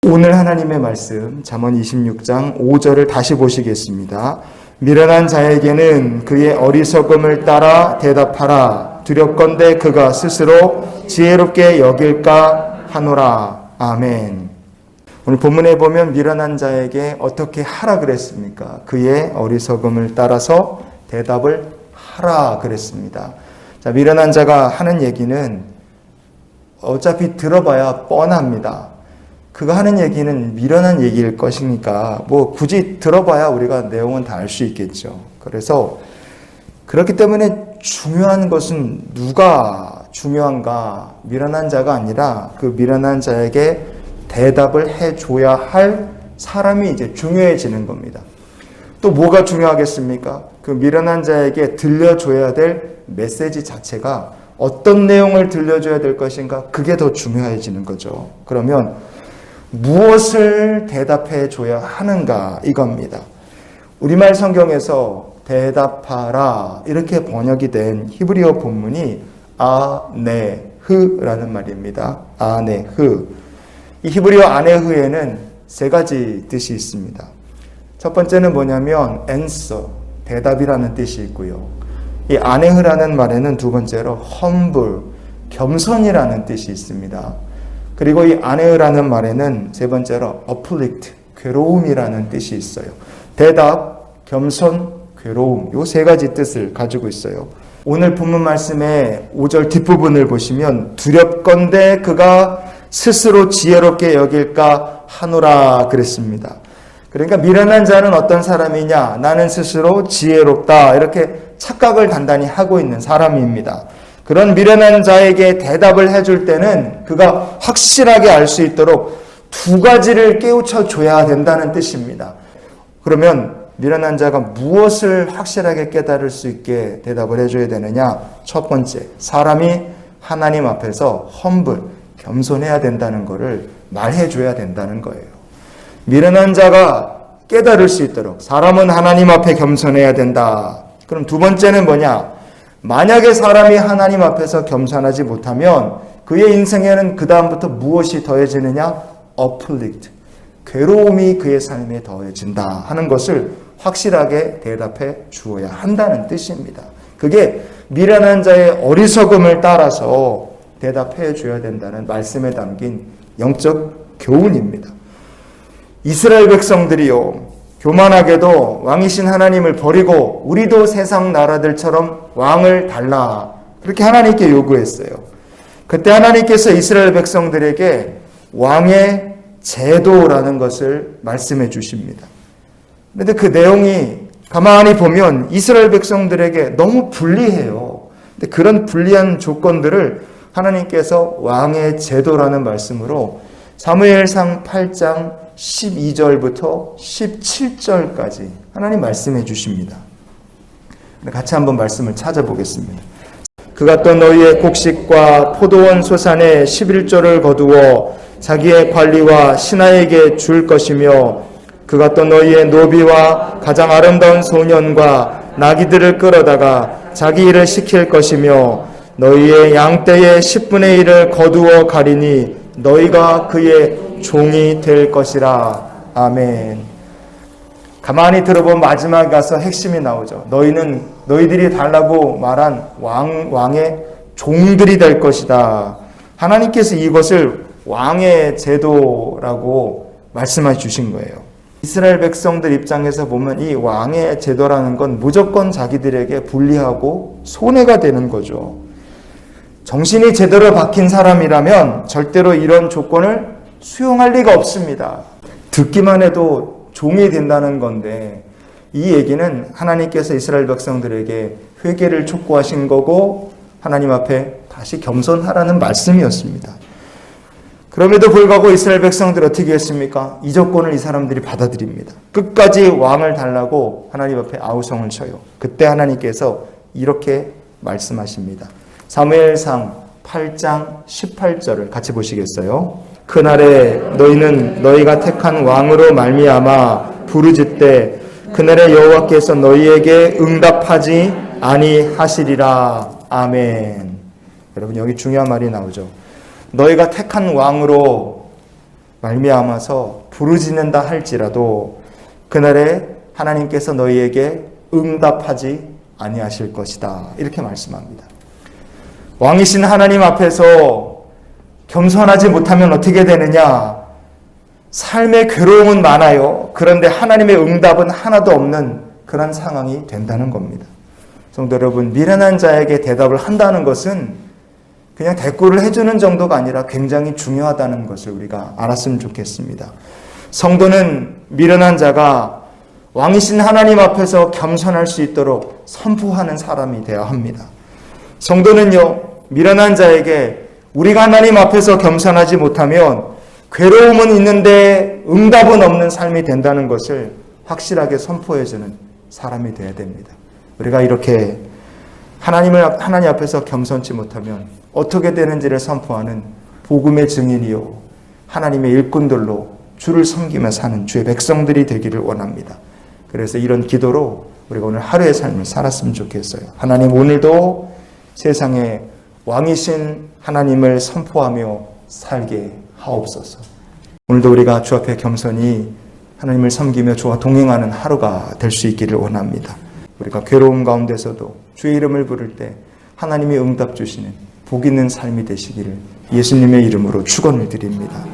오늘 하나님의 말씀 잠언 26장 5절을 다시 보시겠습니다. 미련한 자에게는 그의 어리석음을 따라 대답하라. 두렵건대 그가 스스로 지혜롭게 여길까 하노라. 아멘. 오늘 본문에 보면 미련한 자에게 어떻게 하라 그랬습니까? 그의 어리석음을 따라서 대답을 하라 그랬습니다. 자, 미련한 자가 하는 얘기는 어차피 들어봐야 뻔합니다. 그가 하는 얘기는 미련한 얘기일 것이니까 굳이 들어봐야 우리가 내용은 다 알 수 있겠죠. 그래서 그렇기 때문에 중요한 것은 누가 중요한가? 미련한 자가 아니라 그 미련한 자에게 대답을 해줘야 할 사람이 이제 중요해지는 겁니다. 또 뭐가 중요하겠습니까? 그 미련한 자에게 들려줘야 될 메시지 자체가 어떤 내용을 들려줘야 될 것인가? 그게 더 중요해지는 거죠. 그러면 무엇을 대답해 줘야 하는가 이겁니다. 우리말 성경에서 대답하라 이렇게 번역이 된 히브리어 본문이 아네흐라는 말입니다. 아네흐. 이 히브리어 아네흐에는 세 가지 뜻이 있습니다. 첫 번째는 뭐냐면 answer, 대답이라는 뜻이 있고요. 이 아네흐라는 말에는 두 번째로 humble, 겸손이라는 뜻이 있습니다. 그리고 이 아네흐라는 말에는 세 번째로 afflict, 괴로움이라는 뜻이 있어요. 대답, 겸손, 괴로움 이 세 가지 뜻을 가지고 있어요. 오늘 본문 말씀의 5절 뒷부분을 보시면 두렵건대 그가 스스로 지혜롭게 여길까 하노라 그랬습니다. 그러니까 미련한 자는 어떤 사람이냐? 나는 스스로 지혜롭다 이렇게 착각을 단단히 하고 있는 사람입니다. 그런 미련한 자에게 대답을 해줄 때는 그가 확실하게 알 수 있도록 두 가지를 깨우쳐 줘야 된다는 뜻입니다. 그러면 미련한 자가 무엇을 확실하게 깨달을 수 있게 대답을 해줘야 되느냐? 첫 번째, 사람이 하나님 앞에서 humble, 겸손해야 된다는 것을 말해줘야 된다는 거예요. 미련한 자가 깨달을 수 있도록 사람은 하나님 앞에 겸손해야 된다. 그럼 두 번째는 뭐냐? 만약에 사람이 하나님 앞에서 겸손하지 못하면 그의 인생에는 그 다음부터 무엇이 더해지느냐? afflict, 괴로움이 그의 삶에 더해진다 하는 것을 확실하게 대답해 주어야 한다는 뜻입니다. 그게 미련한 자의 어리석음을 따라서 대답해 줘야 된다는 말씀에 담긴 영적 교훈입니다. 이스라엘 백성들이요, 교만하게도 왕이신 하나님을 버리고 우리도 세상 나라들처럼 왕을 달라 그렇게 하나님께 요구했어요. 그때 하나님께서 이스라엘 백성들에게 왕의 제도라는 것을 말씀해 주십니다. 그런데 그 내용이 가만히 보면 이스라엘 백성들에게 너무 불리해요. 근데 그런 불리한 조건들을 하나님께서 왕의 제도라는 말씀으로 사무엘상 8장 12절부터 17절까지 하나님 말씀해 주십니다. 같이 한번 말씀을 찾아보겠습니다. 그가 또 너희의 곡식과 포도원 소산의 11조를 거두어 자기의 관리와 신하에게 줄 것이며 그가 또 너희의 노비와 가장 아름다운 소년과 나귀들을 끌어다가 자기 일을 시킬 것이며 너희의 양떼의 10분의 1을 거두어 가리니 너희가 그의 종이 될 것이라. 아멘. 가만히 들어보면 마지막에 가서 핵심이 나오죠. 너희들이 달라고 말한 왕의 종들이 될 것이다. 하나님께서 이것을 왕의 제도라고 말씀해 주신 거예요. 이스라엘 백성들 입장에서 보면 이 왕의 제도라는 건 무조건 자기들에게 불리하고 손해가 되는 거죠. 정신이 제대로 박힌 사람이라면 절대로 이런 조건을 수용할 리가 없습니다. 듣기만 해도 종이 된다는 건데 이 얘기는 하나님께서 이스라엘 백성들에게 회개를 촉구하신 거고 하나님 앞에 다시 겸손하라는 말씀이었습니다. 그럼에도 불구하고 이스라엘 백성들이 어떻게 했습니까? 이 조건을 이 사람들이 받아들입니다. 끝까지 왕을 달라고 하나님 앞에 아우성을 쳐요. 그때 하나님께서 이렇게 말씀하십니다. 사무엘상 8장 18절을 같이 보시겠어요? 그날에 너희는 너희가 택한 왕으로 말미암아 부르짖되 그날에 여호와께서 너희에게 응답하지 아니하시리라. 아멘. 여러분 여기 중요한 말이 나오죠. 너희가 택한 왕으로 말미암아서 부르짖는다 할지라도 그날에 하나님께서 너희에게 응답하지 아니하실 것이다. 이렇게 말씀합니다. 왕이신 하나님 앞에서 겸손하지 못하면 어떻게 되느냐? 삶의 괴로움은 많아요. 그런데 하나님의 응답은 하나도 없는 그런 상황이 된다는 겁니다. 성도 여러분, 미련한 자에게 대답을 한다는 것은 그냥 대꾸를 해주는 정도가 아니라 굉장히 중요하다는 것을 우리가 알았으면 좋겠습니다. 성도는 미련한 자가 왕이신 하나님 앞에서 겸손할 수 있도록 선포하는 사람이 되어야 합니다. 성도는요, 미련한 자에게 우리가 하나님 앞에서 겸손하지 못하면 괴로움은 있는데 응답은 없는 삶이 된다는 것을 확실하게 선포해주는 사람이 되어야 됩니다. 우리가 이렇게 하나님 앞에서 겸손치 못하면 어떻게 되는지를 선포하는 복음의 증인이요, 하나님의 일꾼들로 주를 섬기며 사는 주의 백성들이 되기를 원합니다. 그래서 이런 기도로 우리가 오늘 하루의 삶을 살았으면 좋겠어요. 하나님, 오늘도 세상에 왕이신 하나님을 선포하며 살게 하옵소서. 오늘도 우리가 주 앞에 겸손히 하나님을 섬기며 주와 동행하는 하루가 될 수 있기를 원합니다. 우리가 괴로움 가운데서도 주의 이름을 부를 때 하나님이 응답 주시는 복 있는 삶이 되시기를 예수님의 이름으로 축원을 드립니다.